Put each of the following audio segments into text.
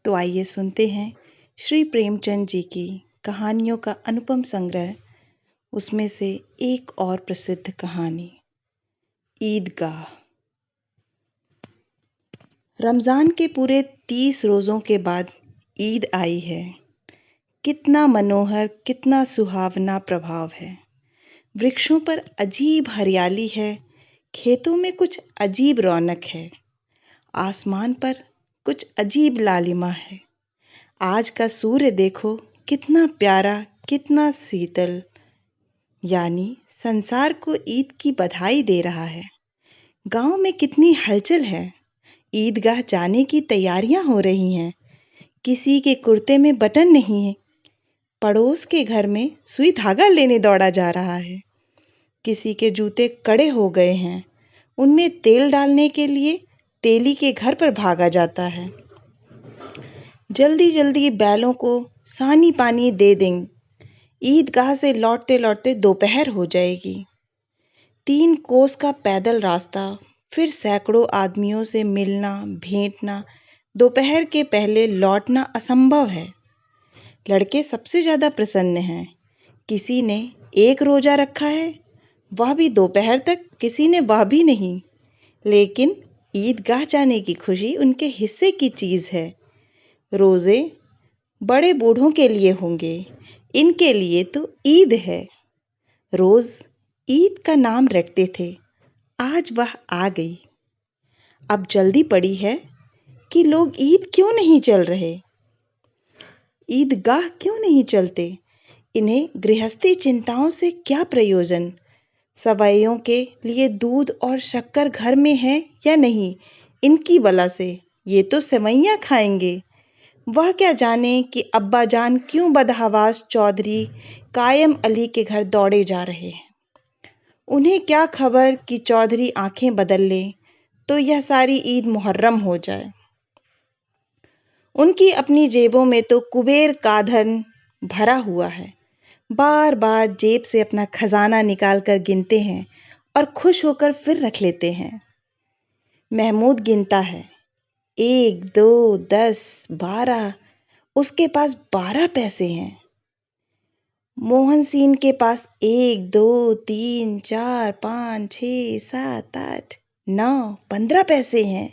तो आइए सुनते हैं श्री प्रेमचंद जी की कहानियों का अनुपम संग्रह, उसमें से एक और प्रसिद्ध कहानी, ईदगाह। रमज़ान के पूरे 30 रोज़ों के बाद ईद आई है। कितना मनोहर, कितना सुहावना प्रभाव है। वृक्षों पर अजीब हरियाली है, खेतों में कुछ अजीब रौनक है, आसमान पर कुछ अजीब लालिमा है। आज का सूर्य देखो, कितना प्यारा, कितना शीतल, यानी संसार को ईद की बधाई दे रहा है। गांव में कितनी हलचल है। ईदगाह जाने की तैयारियां हो रही हैं। किसी के कुर्ते में बटन नहीं है, पड़ोस के घर में सुई धागा लेने दौड़ा जा रहा है। किसी के जूते कड़े हो गए हैं, उनमें तेल डालने के लिए तेली के घर पर भागा जाता है। जल्दी जल्दी बैलों को सानी पानी दे दें, ईदगाह से लौटते लौटते दोपहर हो जाएगी। 3 कोस का पैदल रास्ता, फिर सैकड़ों आदमियों से मिलना भेंटना, दोपहर के पहले लौटना असंभव है। लड़के सबसे ज़्यादा प्रसन्न हैं। किसी ने 1 रोज़ा रखा है, वह भी दोपहर तक, किसी ने वह भी नहीं। लेकिन ईदगाह जाने की खुशी उनके हिस्से की चीज़ है। रोज़े बड़े बूढ़ों के लिए होंगे, इनके लिए तो ईद है। रोज़ ईद का नाम रखते थे, आज वह आ गई। अब जल्दी पड़ी है कि लोग ईद क्यों नहीं चल रहे, ईदगाह क्यों नहीं चलते। इन्हें गृहस्थी चिंताओं से क्या प्रयोजन। सवैयों के लिए दूध और शक्कर घर में है या नहीं, इनकी बला से ये तो सेवैयां खाएंगे। वह क्या जाने कि अब्बा जान क्यों बदहवास चौधरी कायम अली के घर दौड़े जा रहे हैं। उन्हें क्या खबर कि चौधरी आंखें बदल ले तो यह सारी ईद मुहर्रम हो जाए। उनकी अपनी जेबों में तो कुबेर का धन भरा हुआ है। बार बार जेब से अपना खजाना निकाल कर गिनते हैं और खुश होकर फिर रख लेते हैं। महमूद गिनता है, 1, 2, 10, 12, उसके पास 12 पैसे हैं। मोहन सिंह के पास 1, 2, 3, 4, 5, 6, 7, 8, 9, 15 पैसे हैं।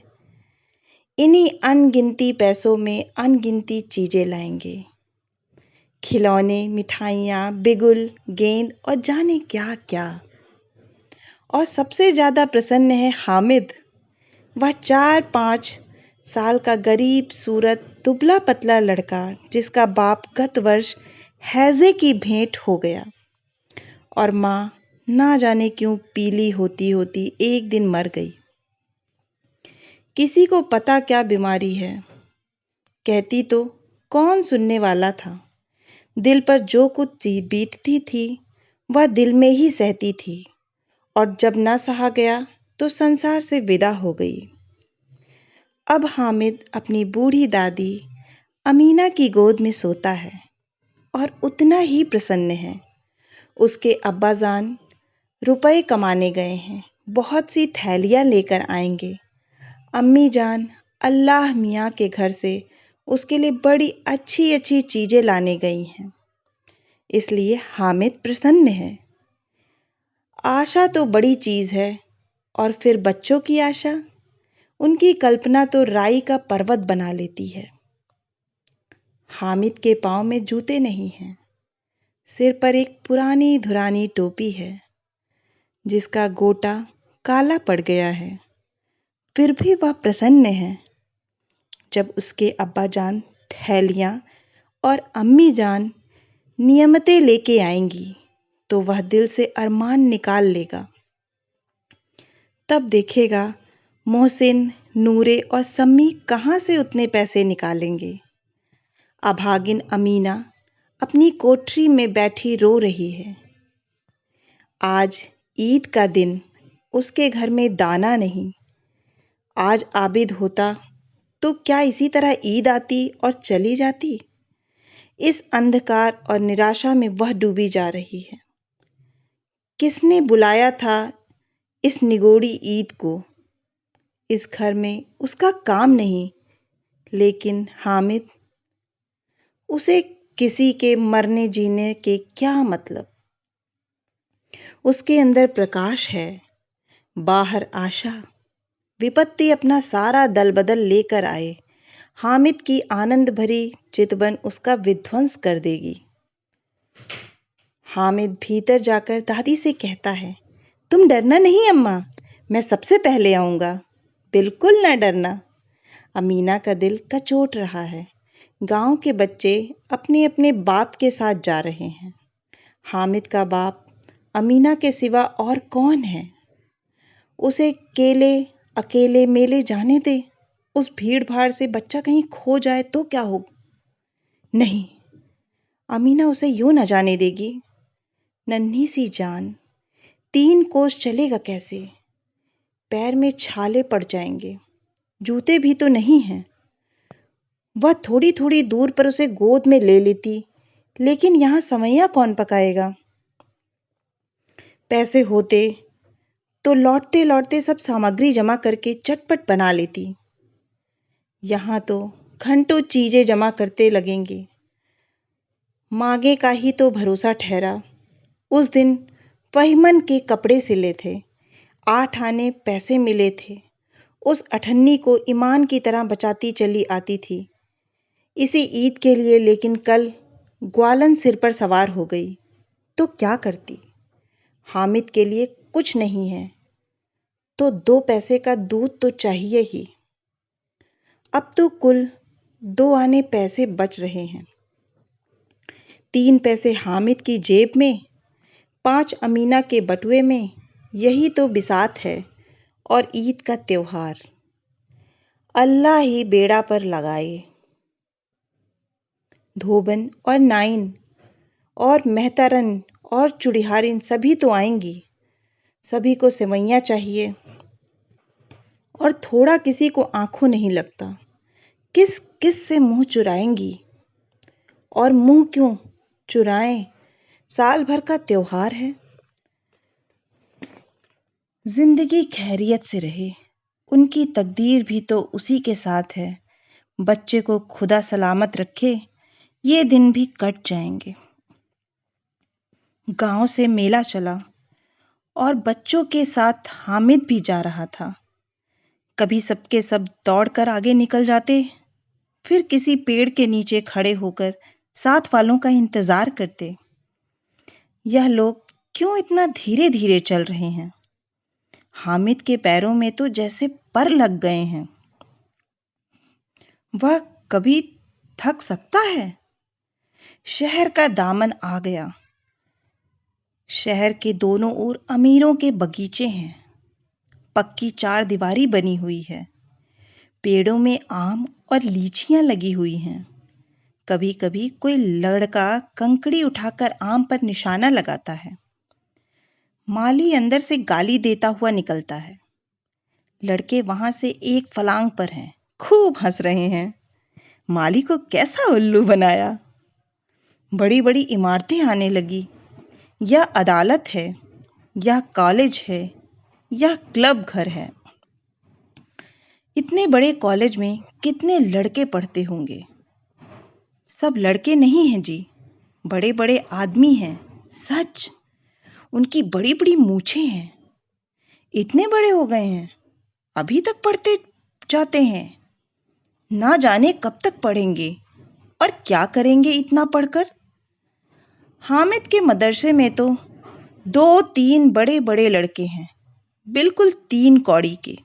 इन्हीं अनगिनती पैसों में अनगिनती चीजें लाएंगे, खिलौने, मिठाइयाँ, बिगुल, गेंद और जाने क्या क्या। और सबसे ज्यादा प्रसन्न है हामिद। वह 4-5 साल का गरीब सूरत दुबला पतला लड़का, जिसका बाप गत वर्ष हैजे की भेंट हो गया और माँ ना जाने क्यों पीली होती होती एक दिन मर गई। किसी को पता क्या बीमारी है, कहती तो कौन सुनने वाला था। दिल पर जो कुछ बीतती थी वह दिल में ही सहती थी, और जब न सहा गया तो संसार से विदा हो गई। अब हामिद अपनी बूढ़ी दादी अमीना की गोद में सोता है और उतना ही प्रसन्न है। उसके अब्बाजान रुपए कमाने गए हैं, बहुत सी थैलियां लेकर आएंगे। अम्मी जान अल्लाह मियाँ के घर से उसके लिए बड़ी अच्छी अच्छी चीजें लाने गई हैं, इसलिए हामिद प्रसन्न है। आशा तो बड़ी चीज है, और फिर बच्चों की आशा, उनकी कल्पना तो राई का पर्वत बना लेती है। हामिद के पाँव में जूते नहीं हैं, सिर पर एक पुरानी धुरानी टोपी है जिसका गोटा काला पड़ गया है। फिर भी वह प्रसन्न है। जब उसके अब्बा जान थैलियाँ और अम्मी जान नियमतें लेके आएंगी तो वह दिल से अरमान निकाल लेगा। तब देखेगा मोहसिन, नूरे और सम्मी कहाँ से उतने पैसे निकालेंगे। अभागिन अमीना अपनी कोठरी में बैठी रो रही है। आज ईद का दिन, उसके घर में दाना नहीं। आज आबिद होता तो क्या इसी तरह ईद आती और चली जाती। इस अंधकार और निराशा में वह डूबी जा रही है। किसने बुलाया था इस निगोड़ी ईद को। इस घर में उसका काम नहीं, लेकिन हामिद, उसे किसी के मरने जीने के क्या मतलब। उसके अंदर प्रकाश है, बाहर आशा। विपत्ति अपना सारा दल बदल लेकर आए, हामिद की आनंद भरी चितवन उसका विध्वंस कर देगी। हामिद भीतर जाकर दादी से कहता है, तुम डरना नहीं अम्मा, मैं सबसे पहले आऊंगा। बिल्कुल ना डरना। अमीना का दिल कचोट रहा है। गांव के बच्चे अपने अपने बाप के साथ जा रहे हैं। हामिद का बाप अमीना के सिवा और कौन है। उसे अकेले मेले जाने दे। उस भीड़ भाड़ से बच्चा कहीं खो जाए तो क्या हो। नहीं, अमीना उसे यूं न जाने देगी। नन्ही सी जान, 3 कोस चलेगा कैसे। पैर में छाले पड़ जाएंगे, जूते भी तो नहीं हैं। वह थोड़ी थोड़ी दूर पर उसे गोद में ले लेती, लेकिन यहाँ सवैया कौन पकाएगा। पैसे होते तो लौटते लौटते सब सामग्री जमा करके चटपट बना लेती। यहाँ तो घंटों चीजें जमा करते लगेंगे। मांगे का ही तो भरोसा ठहरा। उस दिन पहिमन के कपड़े सिले थे, 8 आने पैसे मिले थे। उस अठन्नी को ईमान की तरह बचाती चली आती थी इसी ईद के लिए, लेकिन कल ग्वालन सिर पर सवार हो गई तो क्या करती। हामिद के लिए कुछ नहीं है तो 2 पैसे का दूध तो चाहिए ही। अब तो कुल 2 आने पैसे बच रहे हैं। 3 पैसे हामिद की जेब में, 5 अमीना के बटुए में। यही तो बिसात है और ईद का त्योहार। अल्लाह ही बेड़ा पर लगाए। धोबन और नाइन और मेहतरन और चुड़िहारिन सभी तो आएंगी। सभी को सेवैयां चाहिए और थोड़ा किसी को आंखों नहीं लगता। किस किस से मुंह चुराएंगी। और मुंह क्यों चुराएं, साल भर का त्योहार है। जिंदगी खैरियत से रहे, उनकी तकदीर भी तो उसी के साथ है। बच्चे को खुदा सलामत रखे, ये दिन भी कट जाएंगे। गांव से मेला चला और बच्चों के साथ हामिद भी जा रहा था। कभी सबके सब दौड़कर आगे निकल जाते, फिर किसी पेड़ के नीचे खड़े होकर साथ वालों का इंतजार करते। यह लोग क्यों इतना धीरे धीरे चल रहे हैं। हामिद के पैरों में तो जैसे पर लग गए हैं। वह कभी थक सकता है। शहर का दामन आ गया। शहर के दोनों ओर अमीरों के बगीचे हैं। पक्की 4 दीवारी बनी हुई है। पेड़ों में आम और लीचियां लगी हुई हैं। कभी कभी कोई लड़का कंकड़ी उठाकर आम पर निशाना लगाता है। माली अंदर से गाली देता हुआ निकलता है। लड़के वहां से एक फलांग पर हैं, खूब हंस रहे हैं। माली को कैसा उल्लू बनाया। बड़ी बड़ी इमारतें आने लगी। यह अदालत है, यह कॉलेज है, यह क्लब घर है। इतने बड़े कॉलेज में कितने लड़के पढ़ते होंगे। सब लड़के नहीं हैं जी, बड़े बड़े आदमी हैं। सच, उनकी बड़ी बड़ी मूछें हैं। इतने बड़े हो गए हैं, अभी तक पढ़ते जाते हैं। ना जाने कब तक पढ़ेंगे और क्या करेंगे इतना पढ़कर। हामिद के मदरसे में तो 2-3 बड़े बड़े लड़के हैं, बिल्कुल 3 कौड़ी के।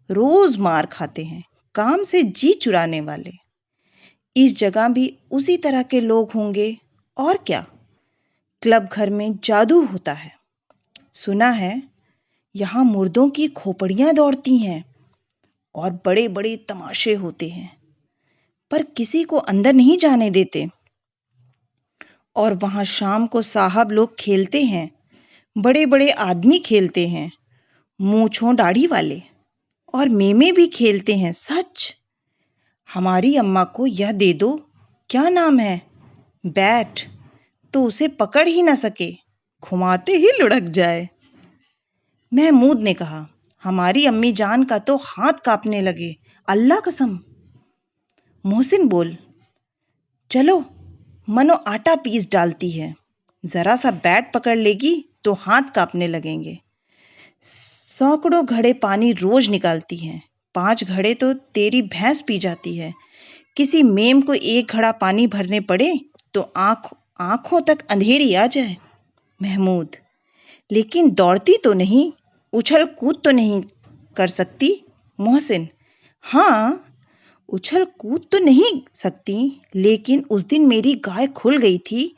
रोज मार खाते हैं, काम से जी चुराने वाले। इस जगह भी उसी तरह के लोग होंगे और क्या। क्लब घर में जादू होता है। सुना है यहाँ मुर्दों की खोपड़ियां दौड़ती हैं और बड़े बड़े तमाशे होते हैं, पर किसी को अंदर नहीं जाने देते। और वहां शाम को साहब लोग खेलते हैं, बड़े बड़े आदमी खेलते हैं, मूंछों दाढ़ी वाले। और मेमे भी खेलते हैं। सच, हमारी अम्मा को यह दे दो, क्या नाम है, बैट, तो उसे पकड़ ही ना सके, घुमाते ही लुढ़क जाए। महमूद ने कहा, हमारी अम्मी जान का तो हाथ कांपने लगे, अल्लाह कसम। मोहसिन बोल, चलो, मनो आटा पीस डालती है, जरा सा बैट पकड़ लेगी तो हाथ कांपने लगेंगे। सैकड़ों घड़े पानी रोज निकालती हैं, 5 घड़े तो तेरी भैंस पी जाती है। किसी मेम को 1 घड़ा पानी भरने पड़े तो आंखों तक अंधेरी आ जाए। महमूद, लेकिन दौड़ती तो नहीं, उछल कूद तो नहीं कर सकती। मोहसिन, हाँ, उछल कूद तो नहीं सकती, लेकिन उस दिन मेरी गाय खुल गई थी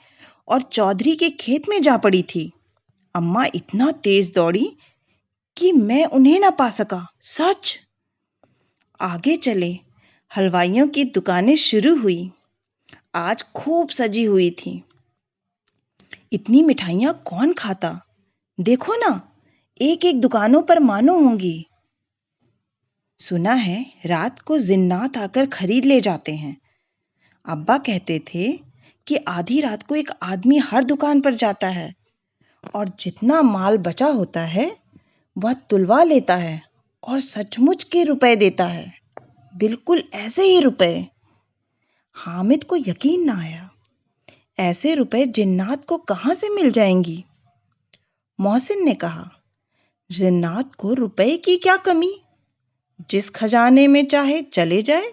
और चौधरी के खेत में जा पड़ी थी। अम्मा इतना तेज दौड़ी कि मैं उन्हें ना पा सका। सच। आगे चले, हलवाइयों की दुकानें शुरू हुई। आज खूब सजी हुई थी। इतनी मिठाइयाँ कौन खाता? देखो ना, एक एक दुकानों पर मानो होंगी। सुना है रात को जिन्नात आकर खरीद ले जाते हैं। अब्बा कहते थे कि आधी रात को एक आदमी हर दुकान पर जाता है और जितना माल बचा होता है वह तुलवा लेता है और सचमुच के रुपए देता है, बिल्कुल ऐसे ही रुपए। हामिद को यकीन ना आया। ऐसे रुपए जिन्नात को कहाँ से मिल जाएंगी? मोहसिन ने कहा, जिन्नात को रुपए की क्या कमी? जिस खजाने में चाहे चले जाए,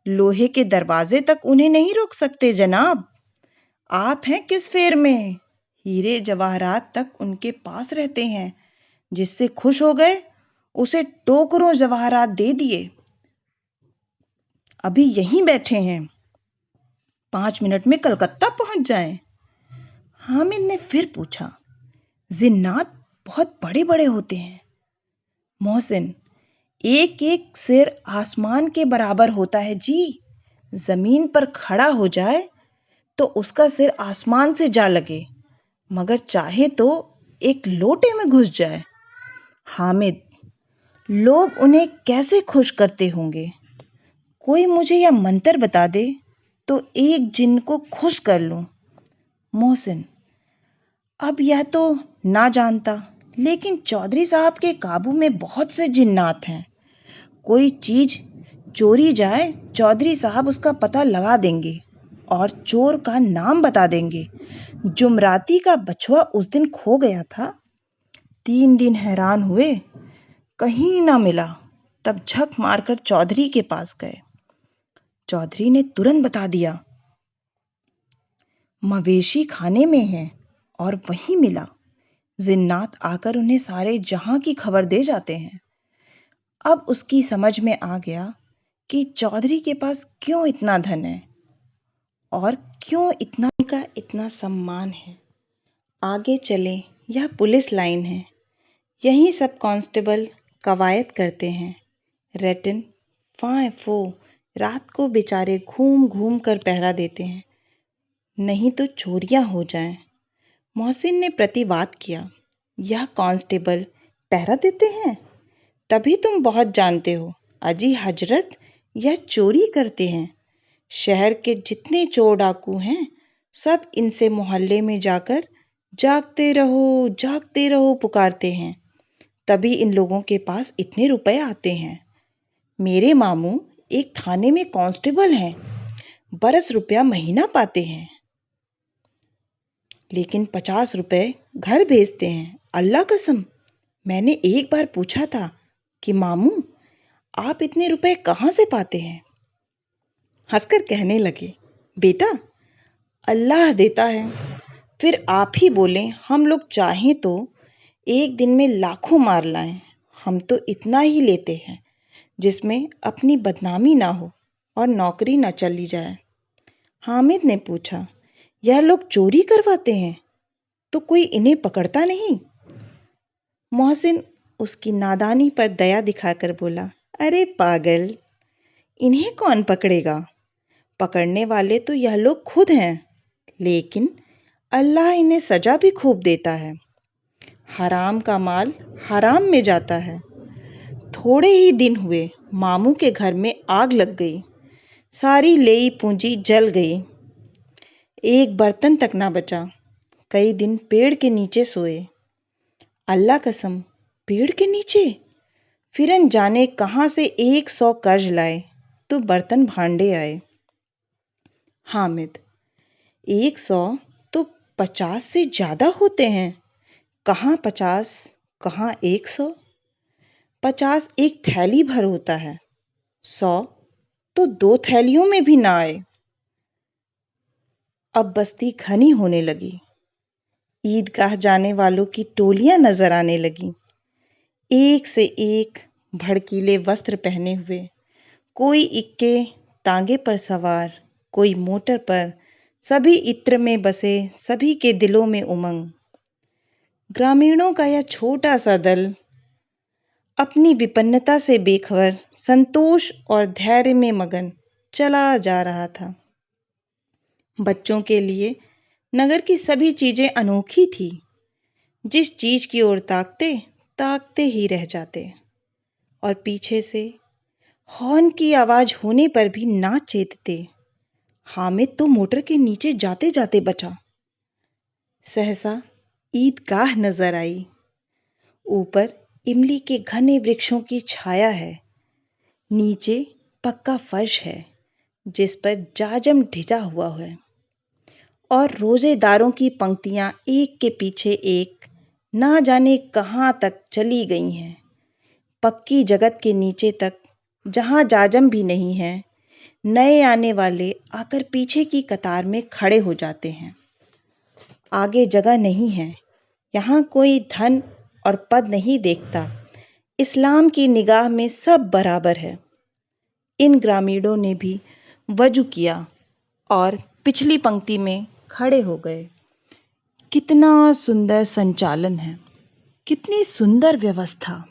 लोहे के दरवाजे तक उन्हें नहीं रोक सकते जनाब। आप हैं किस फेर में? हीरे जवाहरात तक उनके पास रहते हैं। जिससे खुश हो गए उसे टोकरों जवाहरात दे दिए। अभी यहीं बैठे हैं, 5 मिनट में कलकत्ता पहुंच जाएं। हामिद ने फिर पूछा, जिन्नात बहुत बड़े बड़े होते हैं। मोहसिन, एक एक सिर आसमान के बराबर होता है जी। जमीन पर खड़ा हो जाए तो उसका सिर आसमान से जा लगे, मगर चाहे तो एक लोटे में घुस जाए। हामिद, लोग उन्हें कैसे खुश करते होंगे? कोई मुझे यह मंत्र बता दे तो एक जिन को खुश कर लूं। मोहसिन, अब यह तो ना जानता, लेकिन चौधरी साहब के काबू में बहुत से जिन्नात हैं। कोई चीज चोरी जाए, चौधरी साहब उसका पता लगा देंगे और चोर का नाम बता देंगे। जुमराती का बछुआ उस दिन खो गया था। 3 दिन हैरान हुए, कहीं ना मिला। तब झक मारकर चौधरी के पास गए। चौधरी ने तुरंत बता दिया, मवेशी खाने में है, और वहीं मिला। जिन्नात आकर उन्हें सारे जहां की खबर दे जाते हैं। अब उसकी समझ में आ गया कि चौधरी के पास क्यों इतना धन है और क्यों इतना सम्मान है। आगे चले, यह पुलिस लाइन है। यहीं सब कांस्टेबल कवायद करते हैं। रेटिन, फाय फो रात को बेचारे घूम घूम कर पहरा देते हैं, नहीं तो चोरियां हो जाएं। मोहसिन ने प्रतिवाद किया, यह कांस्टेबल पहरा देते हैं, तभी तुम बहुत जानते हो। अजी हजरत, यह चोरी करते हैं। शहर के जितने चोर डाकू हैं, सब इनसे मोहल्ले में जाकर जागते रहो पुकारते हैं, तभी इन लोगों के पास इतने रुपए आते हैं। मेरे मामू एक थाने में कांस्टेबल हैं, बरस रुपया महीना पाते हैं, लेकिन 50 रुपए घर भेजते हैं। अल्लाह कसम, मैंने एक बार पूछा था कि मामू, आप इतने रुपए कहाँ से पाते हैं? हंसकर कहने लगे, बेटा, अल्लाह देता है। फिर आप ही बोलें, हम लोग चाहें तो एक दिन में लाखों मार लाएं। हम तो इतना ही लेते हैं जिसमें अपनी बदनामी ना हो और नौकरी ना चली जाए। हामिद ने पूछा, यह लोग चोरी करवाते हैं तो कोई इन्हें पकड़ता नहीं? मोहसिन उसकी नादानी पर दया दिखाकर बोला, अरे पागल, इन्हें कौन पकड़ेगा? पकड़ने वाले तो यह लोग खुद हैं, लेकिन अल्लाह इन्हें सजा भी खूब देता है। हराम का माल हराम में जाता है। थोड़े ही दिन हुए, मामू के घर में आग लग गई। सारी लेई पूंजी जल गई, एक बर्तन तक ना बचा। कई दिन पेड़ के नीचे सोए। अल्लाह कसम, पेड़ के नीचे? फिर न जाने कहाँ से 100 कर्ज लाए तो बर्तन भांडे आए। हामिद, 100 तो 50 से ज्यादा होते हैं। कहाँ 50, कहाँ 100। 50 एक थैली भर होता है, 100 तो 2 थैलियों में भी ना आए। अब बस्ती घनी होने लगी। ईदगाह जाने वालों की टोलियां नजर आने लगी, एक से एक भड़कीले वस्त्र पहने हुए। कोई इक्के तांगे पर सवार, कोई मोटर पर। सभी इत्र में बसे, सभी के दिलों में उमंग। ग्रामीणों का यह छोटा सा दल अपनी विपन्नता से बेखबर, संतोष और धैर्य में मगन चला जा रहा था। बच्चों के लिए नगर की सभी चीजें अनोखी थी। जिस चीज की ओर ताकते ताकते ही रह जाते, और पीछे से हॉर्न की आवाज होने पर भी ना चेतते। हामिद तो मोटर के नीचे जाते जाते बचा। सहसा ईदगाह नजर आई। ऊपर इमली के घने वृक्षों की छाया है, नीचे पक्का फर्श है जिस पर जाजम ढिजा हुआ है, और रोजेदारों की पंक्तियां एक के पीछे एक ना जाने कहां तक चली गई हैं। पक्की जगत के नीचे तक, जहां जाजम भी नहीं है। नए आने वाले आकर पीछे की कतार में खड़े हो जाते हैं। आगे जगह नहीं है। यहाँ कोई धन और पद नहीं देखता। इस्लाम की निगाह में सब बराबर है। इन ग्रामीणों ने भी वजू किया और पिछली पंक्ति में खड़े हो गए। कितना सुंदर संचालन है, कितनी सुंदर व्यवस्था।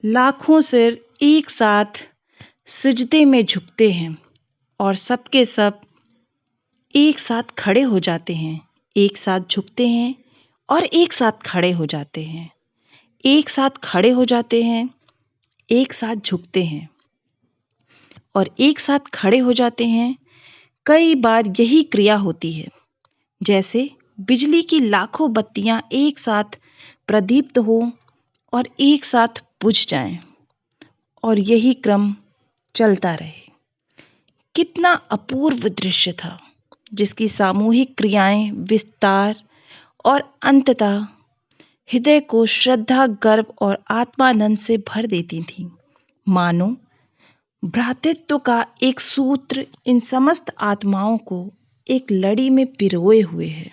लाखों सिर एक साथ सिजदे में झुकते हैं और सबके सब एक साथ खड़े हो जाते हैं। एक साथ झुकते हैं और एक साथ खड़े हो जाते हैं। एक साथ खड़े हो जाते हैं, एक साथ झुकते हैं और एक साथ खड़े हो जाते हैं। कई बार यही क्रिया होती है, जैसे बिजली की लाखों बत्तियां एक साथ प्रदीप्त हो और एक साथ बुझ जाएं, और यही क्रम चलता रहे। कितना अपूर्व दृश्य था, जिसकी सामूहिक क्रियाएं विस्तार और अंततः हृदय को श्रद्धा, गर्व और आत्मानंद से भर देती थीं। मानो भ्रातृत्व का एक सूत्र इन समस्त आत्माओं को एक लड़ी में पिरोए हुए है।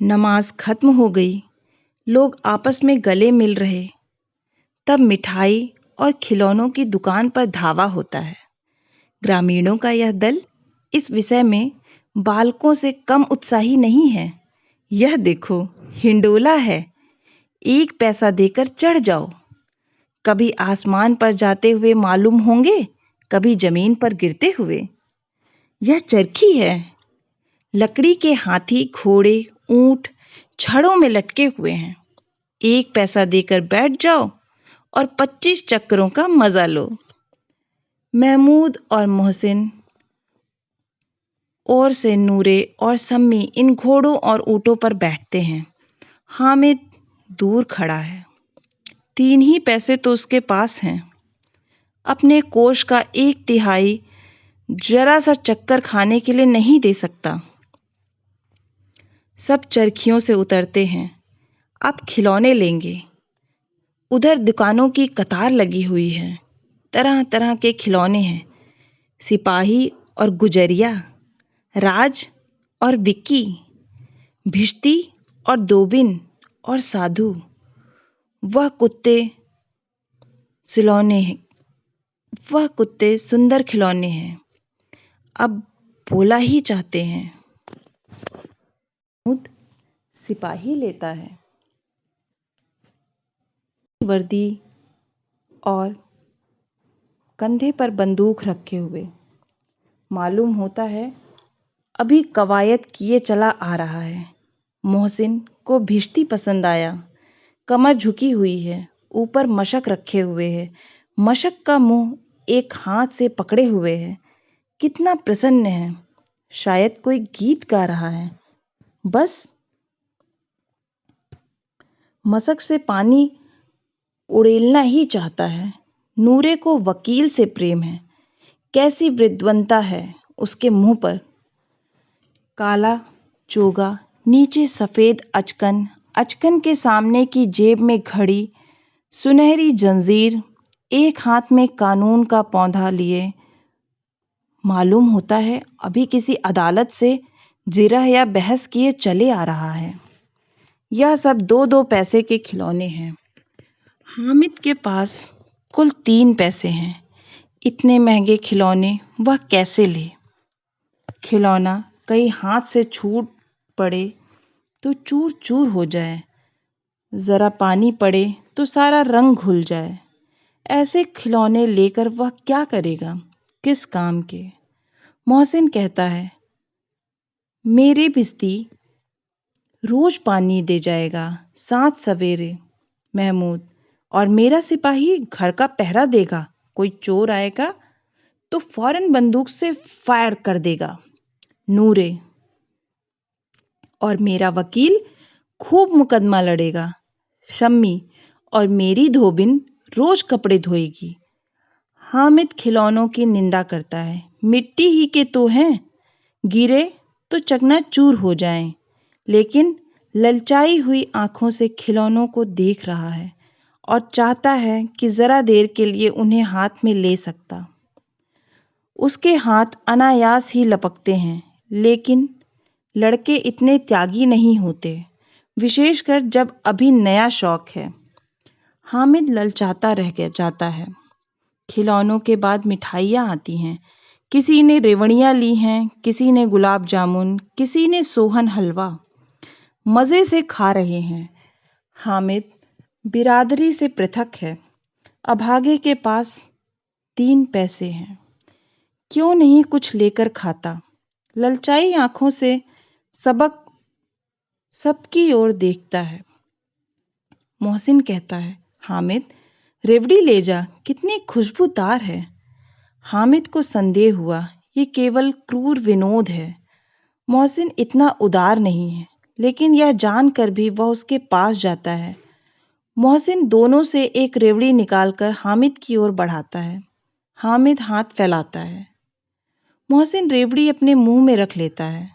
नमाज खत्म हो गई, लोग आपस में गले मिल रहे। तब मिठाई और खिलौनों की दुकान पर धावा होता है। ग्रामीणों का यह दल इस विषय में बालकों से कम उत्साही नहीं है। यह देखो, हिंडोला है, 1 पैसा देकर चढ़ जाओ। कभी आसमान पर जाते हुए मालूम होंगे, कभी जमीन पर गिरते हुए। यह चरखी है, लकड़ी के हाथी, घोड़े, ऊंट छड़ों में लटके हुए हैं। 1 पैसा देकर बैठ जाओ और 25 चक्करों का मजा लो। महमूद और मोहसिन और से नूरे और सम्मी इन घोड़ों और ऊँटों पर बैठते हैं। हामिद दूर खड़ा है। 3 ही पैसे तो उसके पास हैं। अपने कोष का 1/3 जरा सा चक्कर खाने के लिए नहीं दे सकता। सब चरखियों से उतरते हैं। अब खिलौने लेंगे। उधर दुकानों की कतार लगी हुई है। तरह तरह के खिलौने हैं। सिपाही और गुजरिया, राज और विक्की, भिश्ती और दोबिन और साधु। वह कुत्ते सुंदर खिलौने हैं। अब बोला ही चाहते हैं। महमूद सिपाही लेता है, वर्दी और कंधे पर बंदूक रखे हुए। मालूम होता है अभी कवायद किए चला आ रहा है। मोहसिन को भिश्ती पसंद आया। कमर झुकी हुई है, ऊपर मशक रखे हुए है। मशक का मुंह एक हाथ से पकड़े हुए है। कितना प्रसन्न है, शायद कोई गीत गा रहा है। बस मशक से पानी उड़ेलना ही चाहता है। नूरे को वकील से प्रेम है। कैसी वृद्धवंता है उसके मुंह पर। काला चोगा, नीचे सफेद अचकन, अचकन के सामने की जेब में घड़ी, सुनहरी जंजीर, एक हाथ में कानून का पौधा लिए। मालूम होता है अभी किसी अदालत से जिरह या बहस किए चले आ रहा है। यह सब 2-2 पैसे के खिलौने हैं। हामिद के पास कुल 3 पैसे हैं। इतने महंगे खिलौने वह कैसे ले? खिलौना कहीं हाथ से छूट पड़े तो चूर चूर हो जाए, जरा पानी पड़े तो सारा रंग घुल जाए। ऐसे खिलौने लेकर वह क्या करेगा? किस काम के? मोहसिन कहता है, मेरी बिस्ती रोज पानी दे जाएगा 7 सवेरे। महमूद, और मेरा सिपाही घर का पहरा देगा। कोई चोर आएगा तो फौरन बंदूक से फायर कर देगा। नूरे, और मेरा वकील खूब मुकदमा लड़ेगा। शम्मी, और मेरी धोबिन रोज कपड़े धोएगी। हामिद खिलौनों की निंदा करता है। मिट्टी ही के तो हैं, गिरे तो चकनाचूर हो जाएं। लेकिन ललचाई हुई आंखों से खिलौनों को देख रहा है और चाहता है कि जरा देर के लिए उन्हें हाथ में ले सकता। उसके हाथ अनायास ही लपकते हैं, लेकिन लड़के इतने त्यागी नहीं होते, विशेषकर जब अभी नया शौक है। हामिद ललचाता रह जाता है। खिलौनों के बाद मिठाइयाँ आती हैं। किसी ने रेवड़ियाँ ली हैं, किसी ने गुलाब जामुन, किसी ने सोहन हलवा। मज़े से खा रहे हैं। हामिद बिरादरी से पृथक है। अभागे के पास 3 पैसे हैं। क्यों नहीं कुछ लेकर खाता? ललचाई आंखों से सबकी ओर देखता है। मोहसिन कहता है, हामिद, रेवड़ी ले जा, कितनी खुशबूदार है। हामिद को संदेह हुआ, ये केवल क्रूर विनोद है। मोहसिन इतना उदार नहीं है, लेकिन यह जानकर भी वह उसके पास जाता है। मोहसिन दोनों से एक रेवड़ी निकालकर हामिद की ओर बढ़ाता है। हामिद हाथ फैलाता है। मोहसिन रेवड़ी अपने मुंह में रख लेता है।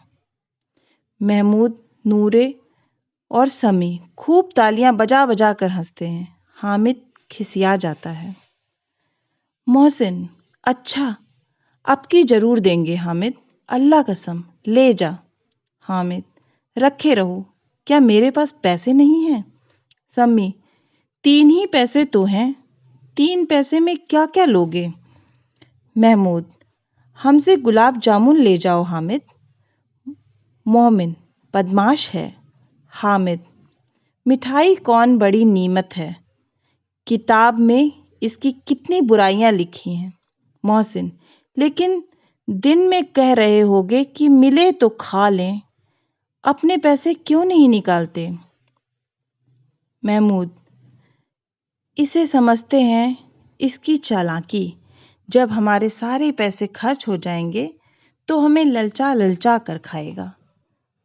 महमूद, नूरे और समी खूब तालियां बजा बजा कर हंसते हैं। हामिद खिसिया जाता है। मोहसिन, अच्छा, अब की जरूर देंगे हामिद, अल्लाह कसम, ले जा। हामिद, रखे रहो, क्या मेरे पास पैसे नहीं हैं? समी, 3 ही पैसे तो हैं, 3 पैसे में क्या क्या लोगे? महमूद, हमसे गुलाब जामुन ले जाओ हामिद। मोमिन, बदमाश है। हामिद, मिठाई कौन बड़ी नीमत है, किताब में इसकी कितनी बुराइयां लिखी हैं। मोहसिन, लेकिन दिन में कह रहे होगे कि मिले तो खा लें, अपने पैसे क्यों नहीं निकालते? महमूद, इसे समझते हैं इसकी चालाकी। जब हमारे सारे पैसे खर्च हो जाएंगे तो हमें ललचा ललचा कर खाएगा।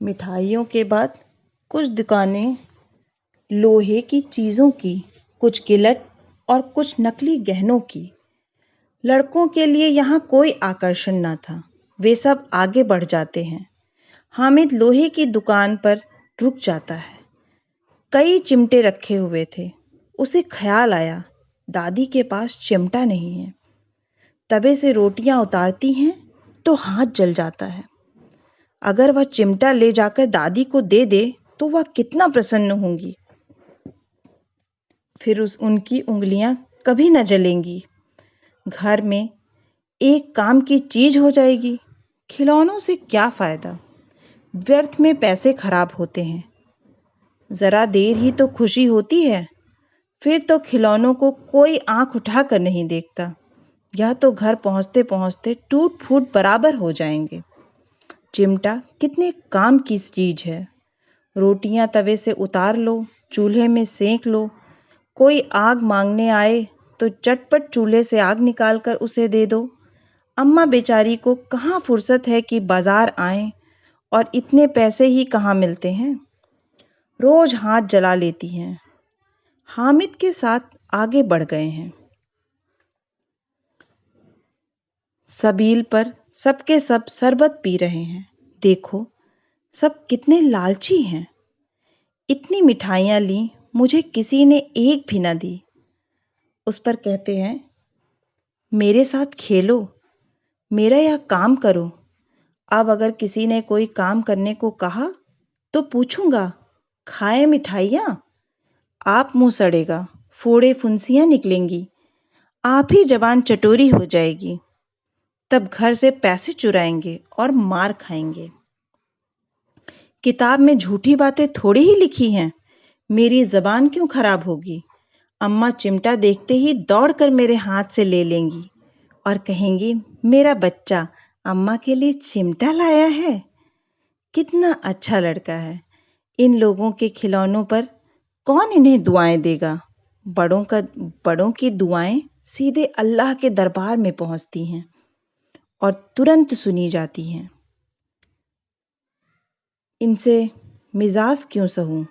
मिठाइयों के बाद कुछ दुकानें लोहे की चीज़ों की, कुछ गिलट और कुछ नकली गहनों की। लड़कों के लिए यहाँ कोई आकर्षण न था। वे सब आगे बढ़ जाते हैं। हामिद लोहे की दुकान पर रुक जाता है। कई चिमटे रखे हुए थे। उसे ख्याल आया, दादी के पास चिमटा नहीं है। तवे से रोटियां उतारती हैं तो हाथ जल जाता है। अगर वह चिमटा ले जाकर दादी को दे दे तो वह कितना प्रसन्न होंगी। फिर उनकी उंगलियां कभी न जलेंगी। घर में एक काम की चीज हो जाएगी। खिलौनों से क्या फायदा? व्यर्थ में पैसे खराब होते हैं। जरा देर ही तो खुशी होती है, फिर तो खिलौनों को कोई आंख उठाकर नहीं देखता। यह तो घर पहुंचते पहुंचते टूट फूट बराबर हो जाएंगे। चिमटा कितने काम की चीज है। रोटियां तवे से उतार लो, चूल्हे में सेंक लो। कोई आग मांगने आए तो चटपट चूल्हे से आग निकालकर उसे दे दो। अम्मा बेचारी को कहाँ फुर्सत है कि बाजार आए, और इतने पैसे ही कहाँ मिलते हैं। रोज हाथ जला लेती हैं। हामिद के साथ आगे बढ़ गए हैं। सबील पर सबके सब शरबत पी रहे हैं। देखो, सब कितने लालची हैं। इतनी मिठाइयाँ ली, मुझे किसी ने एक भी न दी। उस पर कहते हैं, मेरे साथ खेलो, मेरा यह काम करो। अब अगर किसी ने कोई काम करने को कहा तो पूछूंगा, खाए मिठाइयाँ? आप मुंह सड़ेगा, फोड़े फुंसियाँ निकलेंगी, आप ही जबान चटोरी हो जाएगी। तब घर से पैसे चुराएंगे और मार खाएंगे। किताब में झूठी बातें थोड़ी ही लिखी हैं। मेरी जबान क्यों खराब होगी? अम्मा चिमटा देखते ही दौड़कर मेरे हाथ से ले लेंगी और कहेंगी, मेरा बच्चा अम्मा के लिए चिमटा लाया है। कितना अच्छा लड़का है। इन लोगों के खिलौनों पर कौन इन्हें दुआएं देगा? बड़ों की दुआएं सीधे अल्लाह के दरबार में पहुंचती हैं और तुरंत सुनी जाती हैं। इनसे मिजाज क्यों सहूं?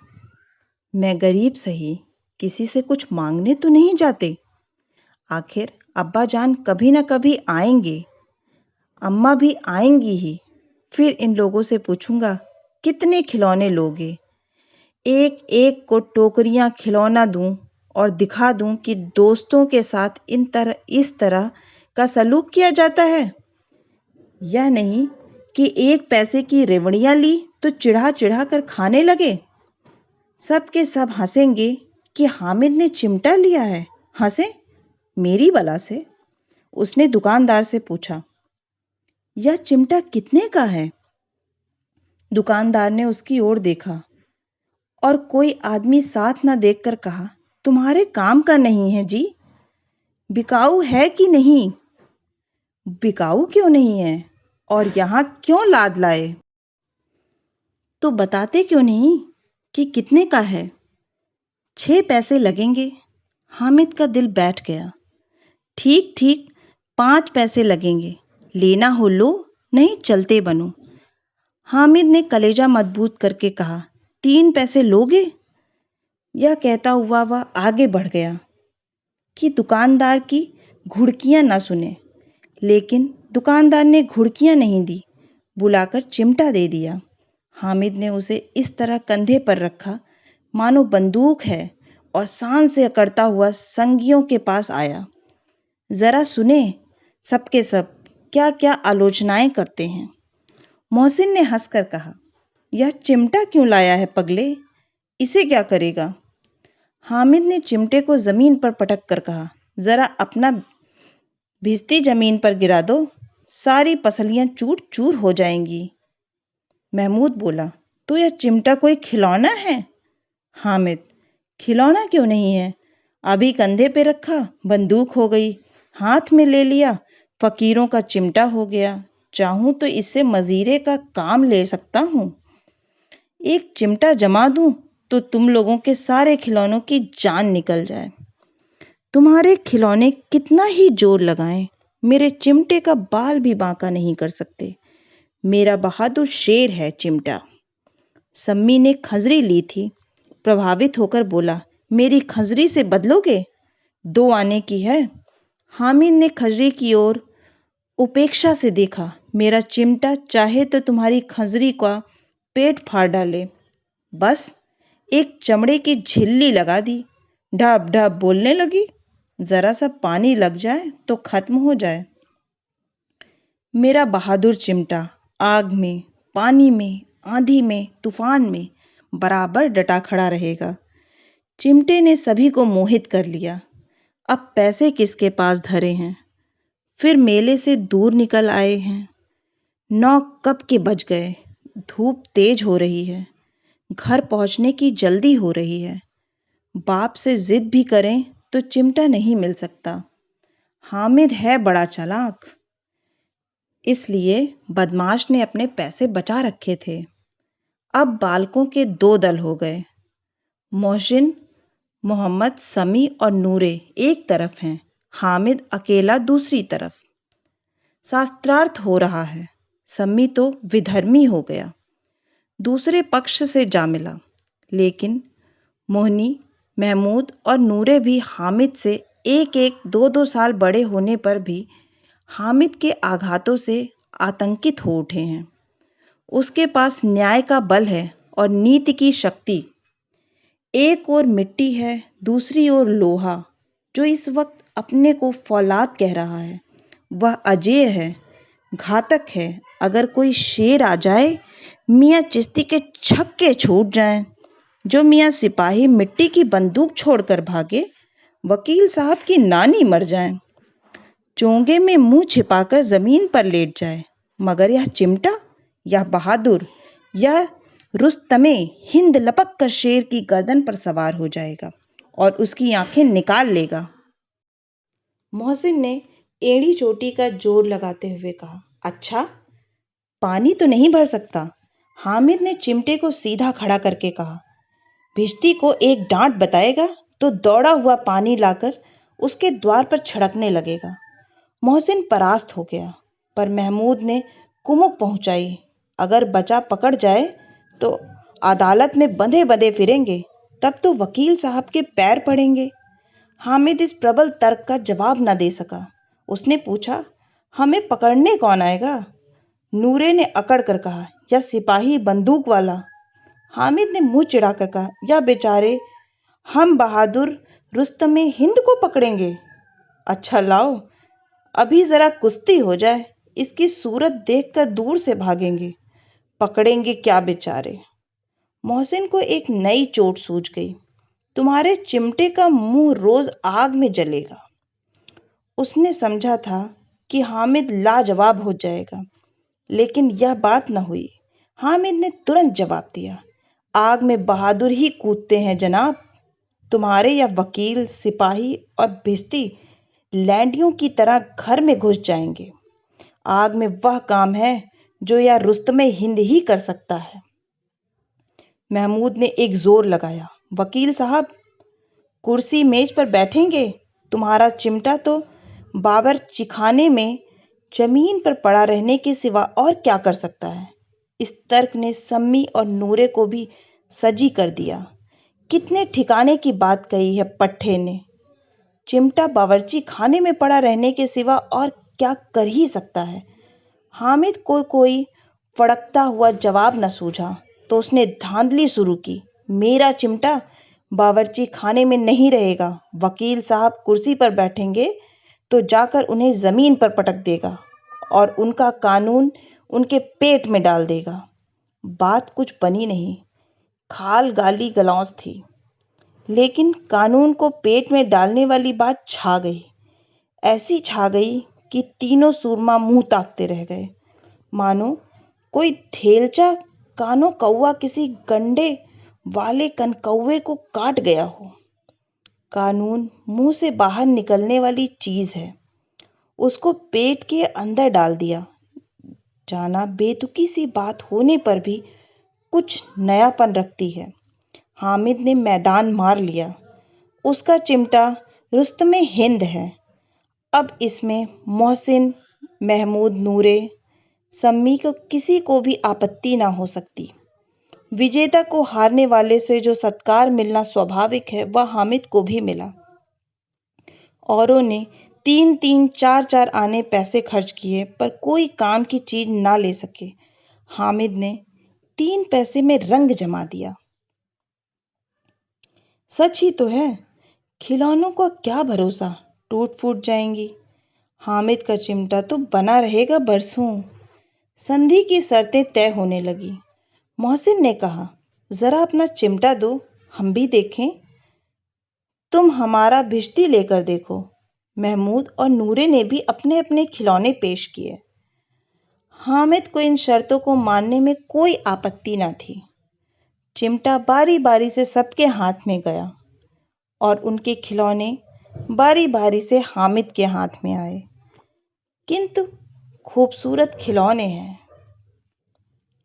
मैं गरीब सही, किसी से कुछ मांगने तो नहीं जाते। आखिर अब्बा जान कभी न कभी आएंगे, अम्मा भी आएंगी ही। फिर इन लोगों से पूछूंगा, कितने खिलौने लोगे? एक एक को टोकरियां खिलौना दूं और दिखा दूं कि दोस्तों के साथ इस तरह का सलूक किया जाता है। यह नहीं कि 1 पैसे की रेवड़ियां ली तो चिढ़ा चिढ़ा कर खाने लगे। सब के सब हंसेंगे कि हामिद ने चिमटा लिया है। हंसे मेरी बला से। उसने दुकानदार से पूछा, यह चिमटा कितने का है? दुकानदार ने उसकी ओर देखा और कोई आदमी साथ न देखकर कहा, तुम्हारे काम का नहीं है जी। बिकाऊ है कि नहीं? बिकाऊ क्यों नहीं है और यहाँ क्यों लाद लाए? तो बताते क्यों नहीं कि कितने का है? 6 पैसे लगेंगे। हामिद का दिल बैठ गया। ठीक ठीक 5 पैसे लगेंगे। लेना हो लो, नहीं चलते बनो। हामिद ने कलेजा मजबूत करके कहा, 3 पैसे लोगे? यह कहता हुआ वह आगे बढ़ गया कि दुकानदार की घुड़कियां न सुने। लेकिन दुकानदार ने घुड़कियां नहीं दी, बुलाकर चिमटा दे दिया। हामिद ने उसे इस तरह कंधे पर रखा मानो बंदूक है और शान से अकड़ता हुआ संगियों के पास आया। जरा सुने सबके सब क्या क्या आलोचनाएं करते हैं। मोहसिन ने हंसकर कहा, यह चिमटा क्यों लाया है पगले? इसे क्या करेगा? हामिद ने चिमटे को जमीन पर पटक कर कहा, जरा अपना भिजती जमीन पर गिरा दो, सारी पसलियां चूर चूर हो जाएंगी। महमूद बोला, तो यह चिमटा कोई खिलौना है? हामिद, खिलौना क्यों नहीं है? अभी कंधे पे रखा, बंदूक हो गई, हाथ में ले लिया, फकीरों का चिमटा हो गया। चाहूं तो इससे मजीरे का काम ले सकता हूं। एक चिमटा जमा दूं तो तुम लोगों के सारे खिलौनों की जान निकल जाए। तुम्हारे खिलौने कितना ही जोर लगाएं, मेरे चिमटे का बाल भी बांका नहीं कर सकते। मेरा बहादुर शेर है चिमटा। सम्मी ने खजरी ली थी, प्रभावित होकर बोला, मेरी खजरी से बदलोगे? 2 आने की है। हामिद ने खजरी की ओर उपेक्षा से देखा। मेरा चिमटा चाहे तो तुम्हारी खजरी का पेट फाड़ डाले। बस एक चमड़े की झिल्ली लगा दी, ढाब ढाब बोलने लगी। जरा सा पानी लग जाए तो खत्म हो जाए। मेरा बहादुर चिमटा आग में, पानी में, आंधी में, तूफान में बराबर डटा खड़ा रहेगा। चिमटे ने सभी को मोहित कर लिया। अब पैसे किसके पास धरे हैं? फिर मेले से दूर निकल आए हैं। 9 कब के बज गए। धूप तेज हो रही है। घर पहुंचने की जल्दी हो रही है। बाप से जिद भी करें तो चिमटा नहीं मिल सकता। हामिद है बड़ा चालाक, इसलिए बदमाश ने अपने पैसे बचा रखे थे। अब बालकों के 2 दल हो गए। मोहसिन, मोहम्मद, समी और नूरे एक तरफ हैं, हामिद अकेला दूसरी तरफ। शास्त्रार्थ हो रहा है। सम्मी तो विधर्मी हो गया, दूसरे पक्ष से जा मिला। लेकिन मोहनी, महमूद और नूरे भी हामिद से 1-1, 2-2 साल बड़े होने पर भी हामिद के आघातों से आतंकित हो उठे हैं। उसके पास न्याय का बल है और नीति की शक्ति। एक ओर मिट्टी है, दूसरी ओर लोहा, जो इस वक्त अपने को फौलाद कह रहा है। वह अजेय है, घातक है। अगर कोई शेर आ जाए, मियाँ चिश्ती के छक्के छूट जाएं। जो मियाँ सिपाही मिट्टी की बंदूक छोड़कर भागे, वकील साहब की नानी मर जाए, चोंगे में मुंह छिपाकर जमीन पर लेट जाए, मगर यह चिमटा, यह बहादुर, यह रुस्तमे हिंद लपक कर शेर की गर्दन पर सवार हो जाएगा और उसकी आंखें निकाल लेगा। मोहसिन ने एड़ी चोटी का जोर लगाते हुए कहा, अच्छा, पानी तो नहीं भर सकता। हामिद ने चिमटे को सीधा खड़ा करके कहा, भिश्ती को एक डांट बताएगा तो दौड़ा हुआ पानी लाकर उसके द्वार पर छिड़कने लगेगा। मोहसिन परास्त हो गया, पर महमूद ने कुमुक पहुंचाई, अगर बचा पकड़ जाए तो अदालत में बंधे बंधे फिरेंगे, तब तो वकील साहब के पैर पड़ेंगे। हामिद इस प्रबल तर्क का जवाब न दे सका। उसने पूछा, हमें पकड़ने कौन आएगा? नूरे ने अकड़ कर कहा, या सिपाही बंदूक वाला। हामिद ने मुंह चिढ़ाकर कहा, या बेचारे हम बहादुर रुस्तमे हिंद को पकड़ेंगे। अच्छा लाओ, अभी जरा कुश्ती हो जाए, इसकी सूरत देखकर दूर से भागेंगे, पकड़ेंगे क्या बेचारे। मोहसिन को एक नई चोट सूझ गई। तुम्हारे चिमटे का मुंह रोज आग में जलेगा। उसने समझा था कि हामिद लाजवाब हो जाएगा, लेकिन यह बात न हुई। हामिद ने तुरंत जवाब दिया, आग में बहादुर ही कूदते हैं जनाब। तुम्हारे या वकील, सिपाही और भिश्ती लैंडियों की तरह घर में घुस जाएंगे। आग में वह काम है जो या रुस्तमे हिंद ही कर सकता है। महमूद ने एक जोर लगाया, वकील साहब, कुर्सी मेज पर बैठेंगे? तुम्हारा चिमटा तो बावर्चीखाने में जमीन पर पड़ा रहने के सिवा और क्या कर सकता है। इस तर्क ने सम्मी और नूरे को भी सजी कर दिया। कितने ठिकाने की बात कही है पट्टे ने। चिमटा बावर्ची खाने में पड़ा रहने के सिवा और क्या कर ही सकता है। हामिद को कोई फड़कता हुआ जवाब न सूझा तो उसने धांधली शुरू की, मेरा चिमटा बावर्ची खाने में नहीं रहेगा। वकील साहब कुर्सी पर बैठेंगे तो जाकर उन्हें जमीन पर पटक देगा और उनका कानून उनके पेट में डाल देगा। बात कुछ बनी नहीं, खाल गाली गलौज थी, लेकिन कानून को पेट में डालने वाली बात छा गई। ऐसी छा गई कि तीनों सूरमा मुंह ताकते रह गए, मानो कोई थेलचा कानो कौवा किसी गंडे वाले कनकौवे को काट गया हो। कानून मुंह से बाहर निकलने वाली चीज है, उसको पेट के अंदर डाल दिया। जाना बेतुकी सी बात होने पर भी कुछ नयापन रखती है। हामिद ने मैदान मार लिया। उसका चिमटा रुस्तमे हिंद है। अब इसमें मोहसिन, महमूद, नूरे, सम्मी को किसी को भी आपत्ति ना हो सकती। विजेता को हारने वाले से जो सत्कार मिलना स्वाभाविक है, वह हामिद को भी मिला। औरों ने 3-3, 4-4 आने पैसे खर्च किए, पर कोई काम की चीज ना ले सके। हामिद ने 3 पैसे में रंग जमा दिया। सच ही तो है, खिलौनों का क्या भरोसा, टूट फूट जाएंगी। हामिद का चिमटा तो बना रहेगा बरसों। संधि की शर्तें तय होने लगी। मोहसिन ने कहा, जरा अपना चिमटा दो, हम भी देखें। तुम हमारा भिश्ती लेकर देखो। महमूद और नूरे ने भी अपने अपने खिलौने पेश किए। हामिद को इन शर्तों को मानने में कोई आपत्ति न थी। चिमटा बारी बारी से सबके हाथ में गया और उनके खिलौने बारी बारी से हामिद के हाथ में आए। किंतु खूबसूरत खिलौने हैं,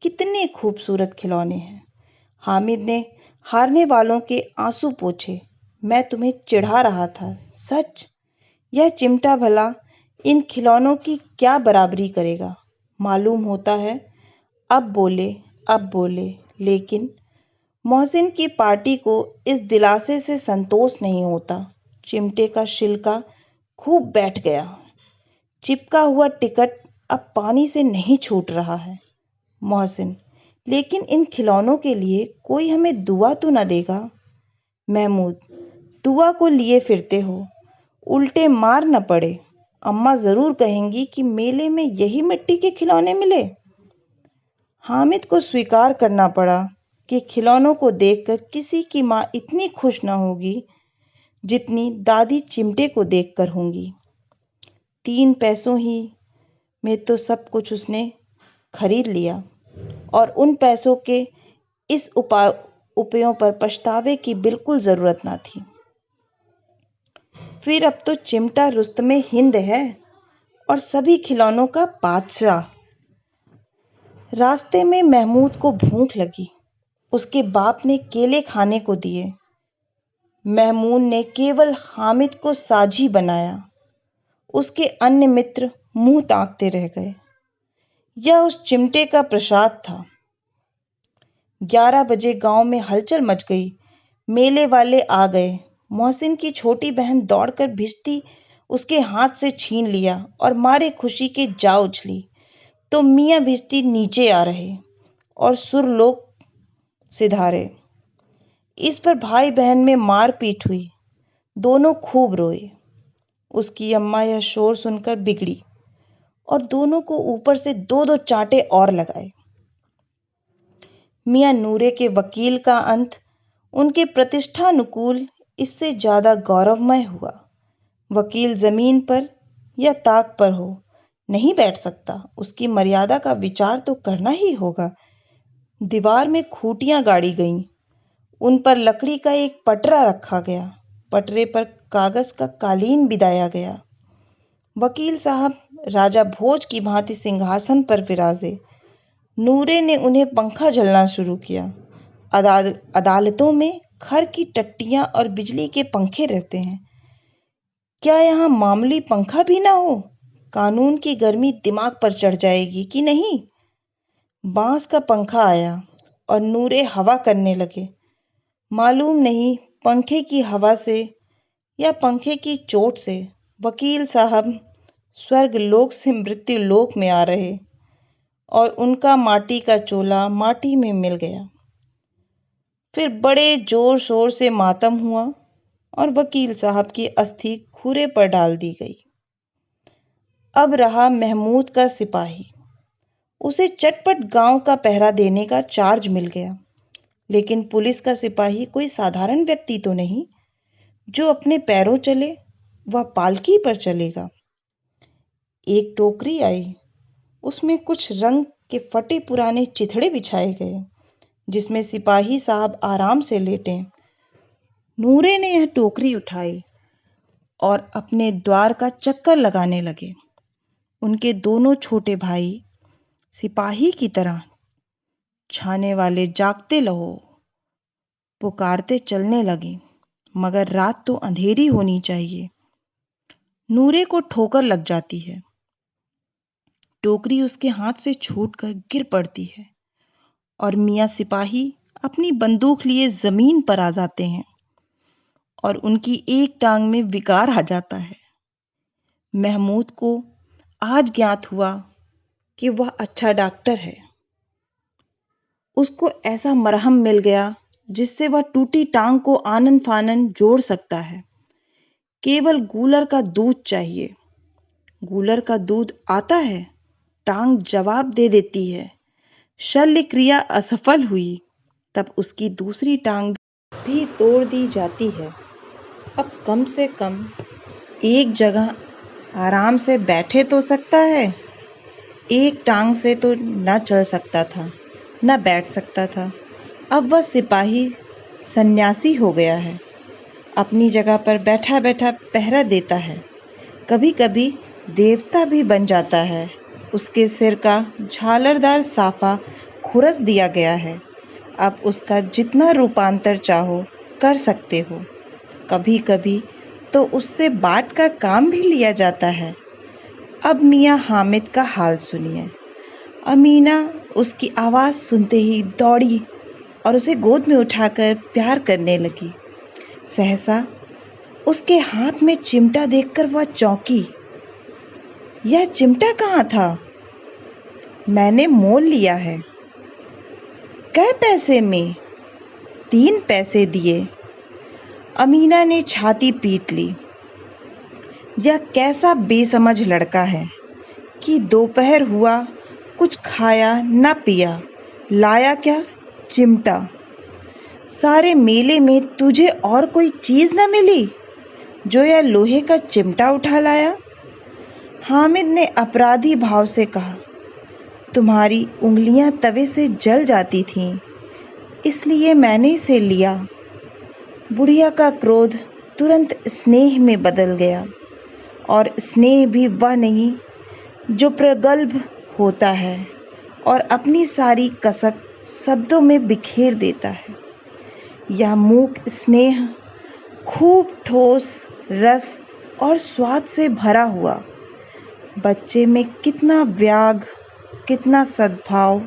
कितने खूबसूरत खिलौने हैं। हामिद ने हारने वालों के आंसू पोंछे। मैं तुम्हें चिढ़ा रहा था, सच। यह चिमटा भला इन खिलौनों की क्या बराबरी करेगा। मालूम होता है अब बोले, लेकिन मोहसिन की पार्टी को इस दिलासे से संतोष नहीं होता। चिमटे का शिलका खूब बैठ गया। चिपका हुआ टिकट अब पानी से नहीं छूट रहा है। मोहसिन, लेकिन इन खिलौनों के लिए कोई हमें दुआ तो न देगा? महमूद, दुआ को लिए फिरते हो, उल्टे मार न पड़े। अम्मा जरूर कहेंगी कि मेले में यही मिट्टी के खिलौने मिले। हामिद को स्वीकार करना पड़ा कि खिलौनों को देखकर किसी की माँ इतनी खुश न होगी जितनी दादी चिमटे को देखकर होंगी। 3 पैसों ही में तो सब कुछ उसने खरीद लिया और उन पैसों के इस उपायों पर पछतावे की बिल्कुल जरूरत ना थी। फिर अब तो चिमटा रुस्तमे हिंद है और सभी खिलौनों का बादशाह। रास्ते में महमूद को भूख लगी। उसके बाप ने केले खाने को दिए। महमूद ने केवल हामिद को साझी बनाया। उसके अन्य मित्र मुंह ताकते रह गए। यह उस चिमटे का प्रसाद था। 11 बजे गांव में हलचल मच गई। मेले वाले आ गए। मोहसिन की छोटी बहन दौड़कर भिश्ती उसके हाथ से छीन लिया और मारे खुशी के जा उछली तो मियाँ भिश्ती नीचे आ रहे और सुर लोग सिधारे। इस पर भाई बहन में मारपीट हुई। दोनों खूब रोए। उसकी अम्मा यह शोर सुनकर बिगड़ी और दोनों को ऊपर से 2-2 चांटे और लगाए। मियाँ नूरे के वकील का अंत उनके प्रतिष्ठानुकूल इससे ज्यादा गौरवमय हुआ। वकील जमीन पर या ताक पर हो नहीं बैठ सकता। उसकी मर्यादा का विचार तो करना ही होगा। दीवार में खूंटियां गाड़ी गईं। उन पर लकड़ी का एक पटरा रखा गया। पटरे पर कागज का कालीन बिछाया गया। वकील साहब राजा भोज की भांति सिंहासन पर विराजे। नूरे ने उन्हें पंखा झलना शुरू किया। अदालतों में खर की टट्टियां और बिजली के पंखे रहते हैं। क्या यहाँ मामूली पंखा भी ना हो? कानून की गर्मी दिमाग पर चढ़ जाएगी कि नहीं? बांस का पंखा आया और नूरे हवा करने लगे। मालूम नहीं पंखे की हवा से या पंखे की चोट से वकील साहब स्वर्ग लोक से मृत्यु लोक में आ रहे और उनका माटी का चोला माटी में मिल गया। फिर बड़े जोर शोर से मातम हुआ और वकील साहब की अस्थि खूरे पर डाल दी गई। अब रहा महमूद का सिपाही। उसे चटपट गांव का पहरा देने का चार्ज मिल गया। लेकिन पुलिस का सिपाही कोई साधारण व्यक्ति तो नहीं जो अपने पैरों चले। वह पालकी पर चलेगा। एक टोकरी आई। उसमें कुछ रंग के फटे पुराने चिथड़े बिछाए गए जिसमें सिपाही साहब आराम से लेटे। नूरे ने यह टोकरी उठाई और अपने द्वार का चक्कर लगाने लगे। उनके दोनों छोटे भाई सिपाही की तरह छाने वाले जागते रहो पुकारते चलने लगे। मगर रात तो अंधेरी होनी चाहिए। नूरे को ठोकर लग जाती है। टोकरी उसके हाथ से छूटकर गिर पड़ती है और मियाँ सिपाही अपनी बंदूक लिए जमीन पर आ जाते हैं और उनकी एक टांग में विकार आ जाता है। महमूद को आज ज्ञात हुआ कि वह अच्छा डॉक्टर है। उसको ऐसा मरहम मिल गया जिससे वह टूटी टांग को आनन फानन जोड़ सकता है। केवल गूलर का दूध चाहिए। गूलर का दूध आता है। टांग जवाब दे देती है। शल्य क्रिया असफल हुई तब उसकी दूसरी टांग भी तोड़ दी जाती है। अब कम से कम एक जगह आराम से बैठे तो सकता है। एक टांग से तो न चल सकता था न बैठ सकता था। अब वह सिपाही सन्यासी हो गया है। अपनी जगह पर बैठा बैठा पहरा देता है। कभी कभी देवता भी बन जाता है। उसके सिर का झालरदार साफा खुरस दिया गया है। अब उसका जितना रूपांतर चाहो कर सकते हो। कभी कभी तो उससे बाट का काम भी लिया जाता है। अब मियाँ हामिद का हाल सुनिए। अमीना उसकी आवाज़ सुनते ही दौड़ी और उसे गोद में उठाकर प्यार करने लगी। सहसा उसके हाथ में चिमटा देखकर वह चौंकी। यह चिमटा कहाँ था? मैंने मोल लिया है। कै पैसे में? 3 पैसे दिए। अमीना ने छाती पीट ली। यह कैसा बेसमझ लड़का है कि दोपहर हुआ, कुछ खाया न पिया, लाया क्या? चिमटा। सारे मेले में तुझे और कोई चीज न मिली जो यह लोहे का चिमटा उठा लाया? हामिद ने अपराधी भाव से कहा, तुम्हारी उंगलियां तवे से जल जाती थीं, इसलिए मैंने इसे लिया। बुढ़िया का क्रोध तुरंत स्नेह में बदल गया, और स्नेह भी वह नहीं जो प्रगल्भ होता है और अपनी सारी कसक शब्दों में बिखेर देता है। यह मूक स्नेह खूब ठोस रस और स्वाद से भरा हुआ। बच्चे में कितना व्याग, कितना सद्भाव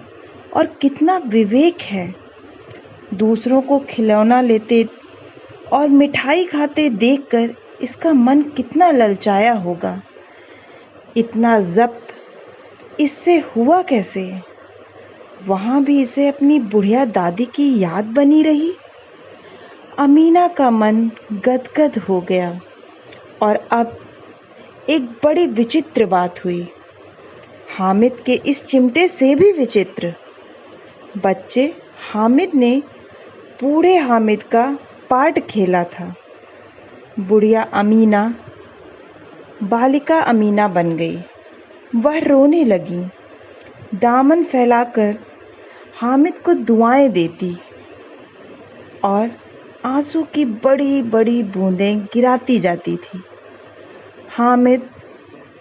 और कितना विवेक है। दूसरों को खिलौना लेते और मिठाई खाते देखकर इसका मन कितना ललचाया होगा। इतना जब्त इससे हुआ कैसे? वहाँ भी इसे अपनी बुढ़िया दादी की याद बनी रही। अमीना का मन गदगद हो गया। और अब एक बड़ी विचित्र बात हुई, हामिद के इस चिमटे से भी विचित्र। बच्चे हामिद ने बूढ़े हामिद का पार्ट खेला था। बुढ़िया अमीना बालिका अमीना बन गई। वह रोने लगी, दामन फैलाकर हामिद को दुआएं देती और आंसू की बड़ी बड़ी बूंदें गिराती जाती थी। हामिद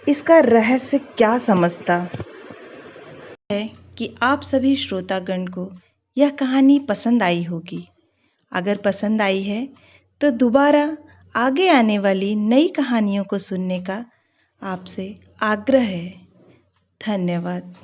इसका रहस्य क्या समझता है कि आप सभी श्रोतागण को यह कहानी पसंद आई होगी। अगर पसंद आई है तो दोबारा आगे आने वाली नई कहानियों को सुनने का आपसे आग्रह है। धन्यवाद।